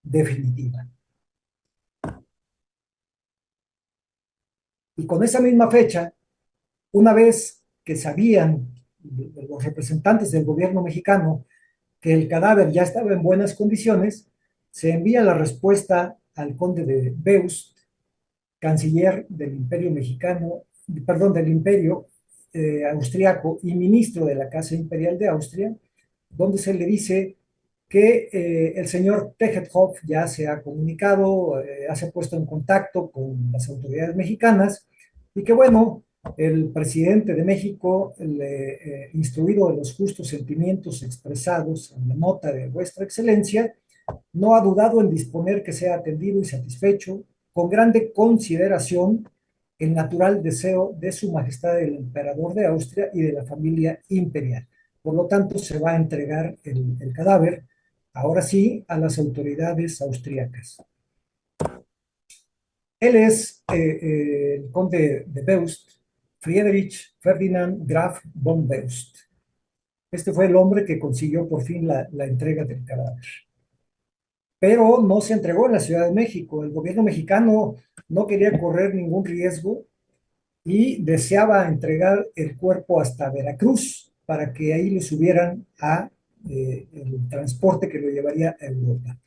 definitiva. Y con esa misma fecha, una vez que sabían los representantes del gobierno mexicano que el cadáver ya estaba en buenas condiciones, se envía la respuesta al conde de Beust, canciller del Imperio Mexicano, perdón, del Imperio Austriaco y ministro de la Casa Imperial de Austria, donde se le dice que el señor Tegethoff ya se ha comunicado, se ha puesto en contacto con las autoridades mexicanas y que bueno, el presidente de México, instruido de los justos sentimientos expresados en la nota de vuestra excelencia, no ha dudado en disponer que sea atendido y satisfecho con grande consideración el natural deseo de su majestad el emperador de Austria y de la familia imperial. Por lo tanto, se va a entregar el cadáver, ahora sí, a las autoridades austríacas. Él es el conde de Beust, Friedrich Ferdinand Graf von Beust. Este fue el hombre que consiguió por fin la entrega del cadáver. Pero no se entregó en la Ciudad de México. El gobierno mexicano no quería correr ningún riesgo y deseaba entregar el cuerpo hasta Veracruz para que ahí lo subieran a el transporte que lo llevaría a Europa.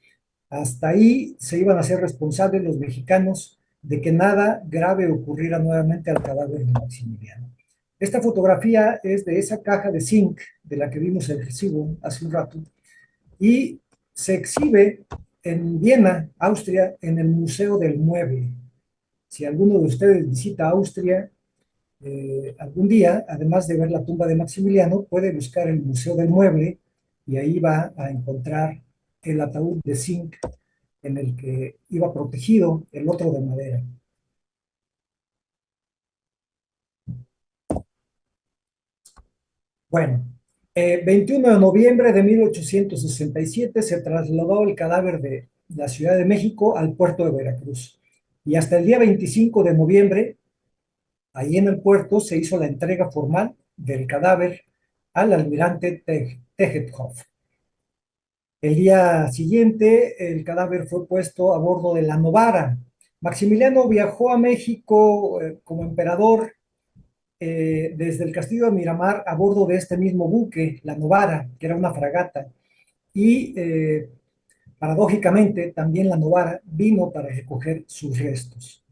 Hasta ahí se iban a ser responsables los mexicanos de que nada grave ocurriera nuevamente al cadáver de Maximiliano. Esta fotografía es de esa caja de zinc de la que vimos el recibo hace un rato y se exhibe en Viena, Austria, en el Museo del Mueble. Si alguno de ustedes visita Austria algún día, además de ver la tumba de Maximiliano, puede buscar el Museo del Mueble y ahí va a encontrar el ataúd de zinc en el que iba protegido el otro de madera. Bueno, 21 de noviembre de 1867 se trasladó el cadáver de la Ciudad de México al puerto de Veracruz. Y hasta el día 25 de noviembre, ahí en el puerto, se hizo la entrega formal del cadáver al almirante Tegethoff. El día siguiente, el cadáver fue puesto a bordo de la Novara. Maximiliano viajó a México como emperador desde el castillo de Miramar a bordo de este mismo buque, la Novara, que era una fragata. Y paradójicamente, también la Novara vino para recoger sus restos.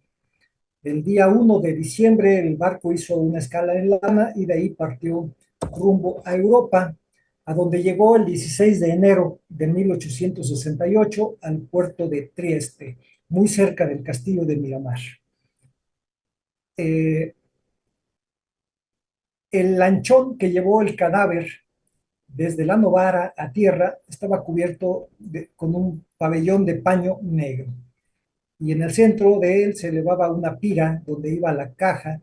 El día 1 de diciembre el barco hizo una escala en Lana y de ahí partió rumbo a Europa, a donde llegó el 16 de enero de 1868 al puerto de Trieste, muy cerca del castillo de Miramar. Eh, el lanchón que llevó el cadáver desde la Novara a tierra estaba cubierto con un pabellón de paño negro y en el centro de él se elevaba una pira donde iba la caja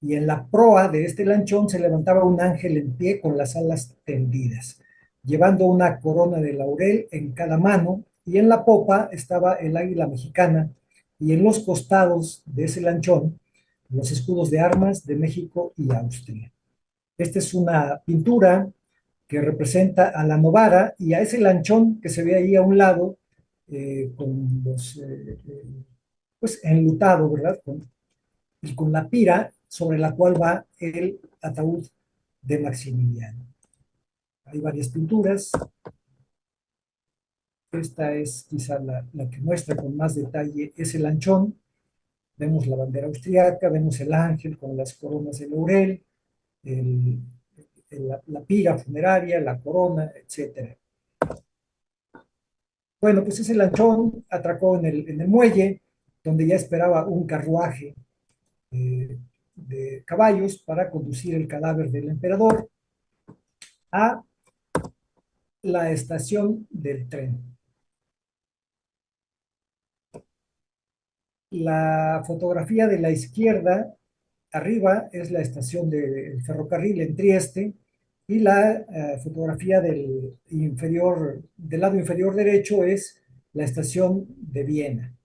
y en la proa de este lanchón se levantaba un ángel en pie con las alas tendidas, llevando una corona de laurel en cada mano, y en la popa estaba el águila mexicana, y en los costados de ese lanchón los escudos de armas de México y Austria. Esta es una pintura que representa a la Novara y a ese lanchón que se ve ahí a un lado, con los, pues enlutado, ¿verdad? Y con la pira sobre la cual va el ataúd de Maximiliano. Hay varias pinturas. Esta es quizá la que muestra con más detalle ese lanchón. Vemos la bandera austriaca, vemos el ángel con las coronas de laurel, el, la pira funeraria, la corona, etcétera. Bueno, pues ese lanchón atracó en el muelle, donde ya esperaba un carruaje de caballos para conducir el cadáver del emperador a la estación del tren. La fotografía de la izquierda, arriba, es la estación del ferrocarril en Trieste y la fotografía del lado inferior derecho es la estación de Viena,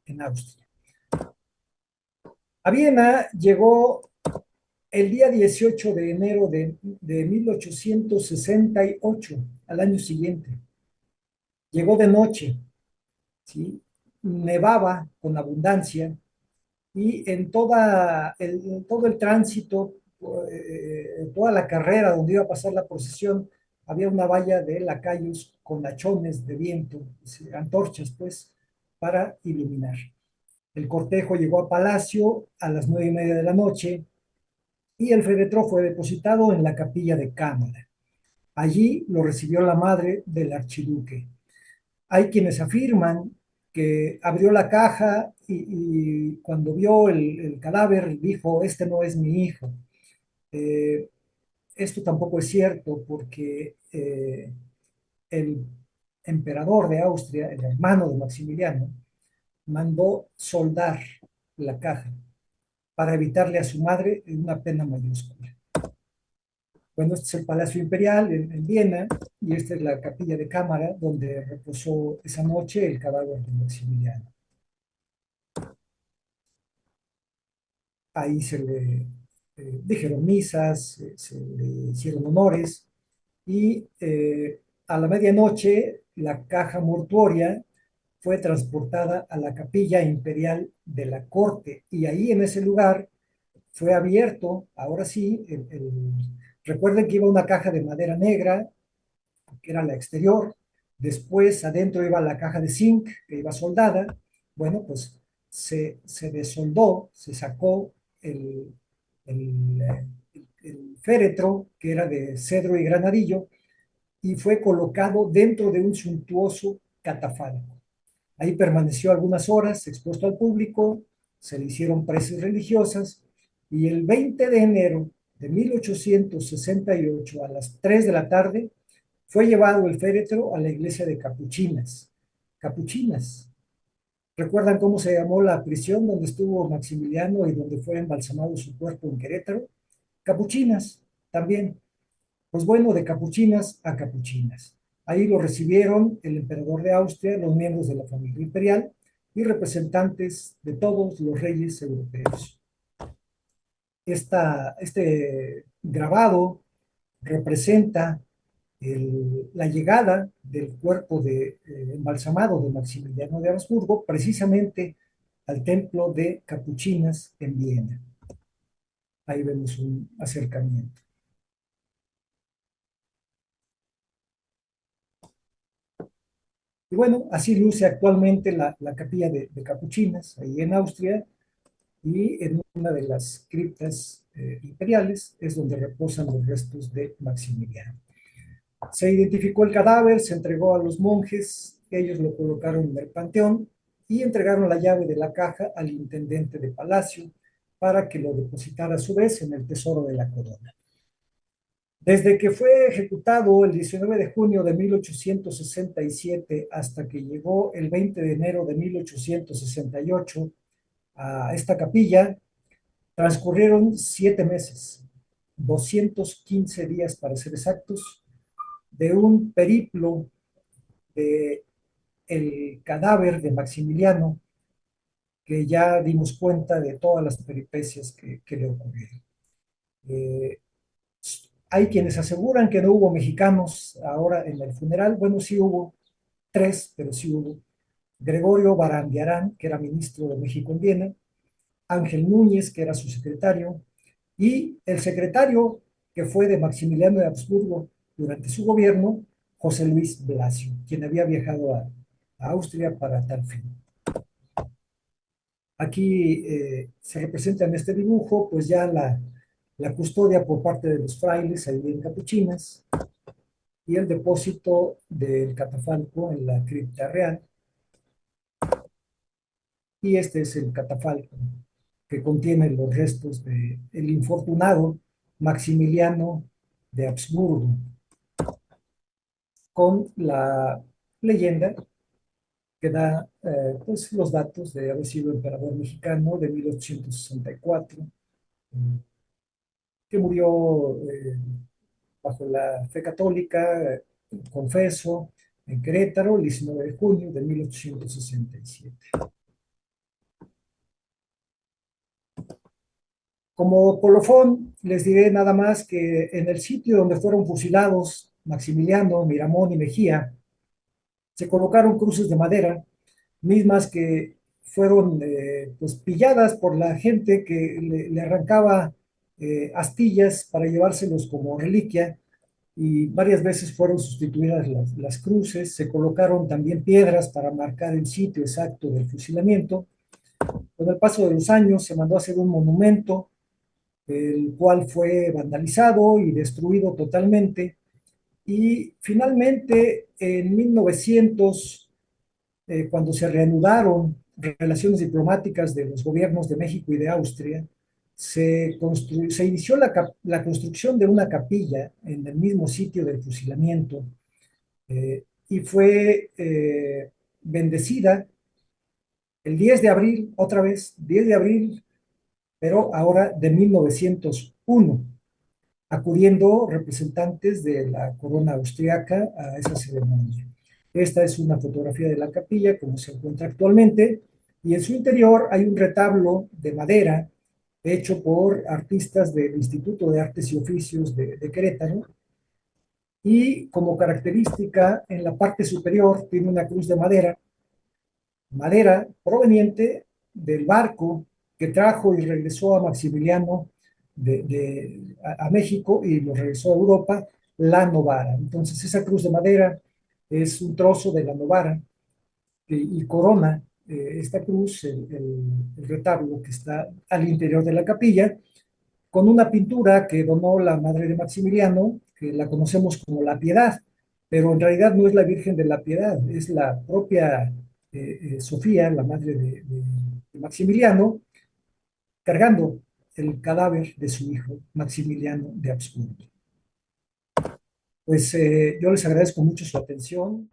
en Austria. A Viena llegó el día 18 de enero de 1868, al año siguiente. Llegó de noche, ¿sí? Nevaba con abundancia y en todo el tránsito, toda la carrera donde iba a pasar la procesión, había una valla de lacayos con lachones de viento, antorchas pues, para iluminar. El cortejo llegó a Palacio a las 9:30 de la noche y el féretro fue depositado en la capilla de cámara. Allí lo recibió la madre del archiduque. Hay quienes afirman que abrió la caja y cuando vio el cadáver dijo, este no es mi hijo. Eh, Esto tampoco es cierto porque el emperador de Austria, el hermano de Maximiliano, mandó soldar la caja para evitarle a su madre una pena mayúscula. Bueno, este es el Palacio Imperial en Viena y esta es la capilla de cámara donde reposó esa noche el cadáver de Maximiliano. Ahí se le dijeron misas, se le hicieron honores y a la medianoche la caja mortuoria fue transportada a la capilla imperial de la corte y ahí en ese lugar fue abierto, ahora sí, recuerden que iba una caja de madera negra, que era la exterior, después adentro iba la caja de zinc, que iba soldada, bueno, pues se desoldó, se sacó el, el, féretro, que era de cedro y granadillo, y fue colocado dentro de un suntuoso catafalco. Ahí permaneció algunas horas expuesto al público, se le hicieron preces religiosas y el 20 de enero de 1868 a las 3 de la tarde fue llevado el féretro a la iglesia de Capuchinas. Capuchinas. ¿Recuerdan cómo se llamó la prisión donde estuvo Maximiliano y donde fue embalsamado su cuerpo en Querétaro? Capuchinas, también. Pues bueno, de capuchinas a capuchinas. Ahí lo recibieron el emperador de Austria, los miembros de la familia imperial y representantes de todos los reyes europeos. Este grabado representa la llegada del cuerpo embalsamado de Maximiliano de Habsburgo precisamente al templo de Capuchinas en Viena. Ahí vemos un acercamiento. Y bueno, así luce actualmente la capilla de Capuchinas, ahí en Austria, y en una de las criptas imperiales es donde reposan los restos de Maximiliano. Se identificó el cadáver, se entregó a los monjes, ellos lo colocaron en el panteón y entregaron la llave de la caja al intendente de palacio para que lo depositara a su vez en el tesoro de la corona. Desde que fue ejecutado el 19 de junio de 1867 hasta que llegó el 20 de enero de 1868 a esta capilla, transcurrieron 7 meses, 215 días para ser exactos, de un periplo de el cadáver de Maximiliano, que ya dimos cuenta de todas las peripecias que le ocurrieron. Eh, Hay quienes aseguran que no hubo mexicanos ahora en el funeral. Bueno, sí hubo tres, pero sí hubo. Gregorio Barandiarán, que era ministro de México en Viena, Ángel Núñez, que era su secretario, y el secretario que fue de Maximiliano de Habsburgo durante su gobierno, José Luis Blasio, quien había viajado a Austria para tal fin. Aquí se representa en este dibujo, pues ya la custodia por parte de los frailes ahí en Capuchinas y el depósito del catafalco en la cripta real. Y este es el catafalco que contiene los restos del infortunado Maximiliano de Habsburgo, con la leyenda que da pues, los datos de haber sido emperador mexicano de 1864, que murió bajo la fe católica, confeso, en Querétaro, el 19 de junio de 1867. Como colofón, les diré nada más que en el sitio donde fueron fusilados Maximiliano, Miramón y Mejía, se colocaron cruces de madera, mismas que fueron pues, pilladas por la gente que le arrancaba astillas para llevárselos como reliquia, y varias veces fueron sustituidas las cruces, se colocaron también piedras para marcar el sitio exacto del fusilamiento. Con el paso de los años se mandó a hacer un monumento, el cual fue vandalizado y destruido totalmente. Y finalmente, en 1900, cuando se reanudaron relaciones diplomáticas de los gobiernos de México y de Austria, se inició la construcción de una capilla en el mismo sitio del fusilamiento y fue bendecida el 10 de abril, otra vez, 10 de abril, pero ahora de 1901, acudiendo representantes de la corona austriaca a esa ceremonia. Esta es una fotografía de la capilla como se encuentra actualmente, y en su interior hay un retablo de madera hecho por artistas del Instituto de Artes y Oficios de Querétaro, y como característica en la parte superior tiene una cruz de madera proveniente del barco que trajo y regresó a Maximiliano a México y lo regresó a Europa, la Novara. Entonces esa cruz de madera es un trozo de la Novara y corona esta cruz, el retablo que está al interior de la capilla, con una pintura que donó la madre de Maximiliano, que la conocemos como la Piedad, pero en realidad no es la Virgen de la Piedad, es la propia Sofía, la madre de Maximiliano, cargando el cadáver de su hijo, Maximiliano de Habsburgo. Pues yo les agradezco mucho su atención.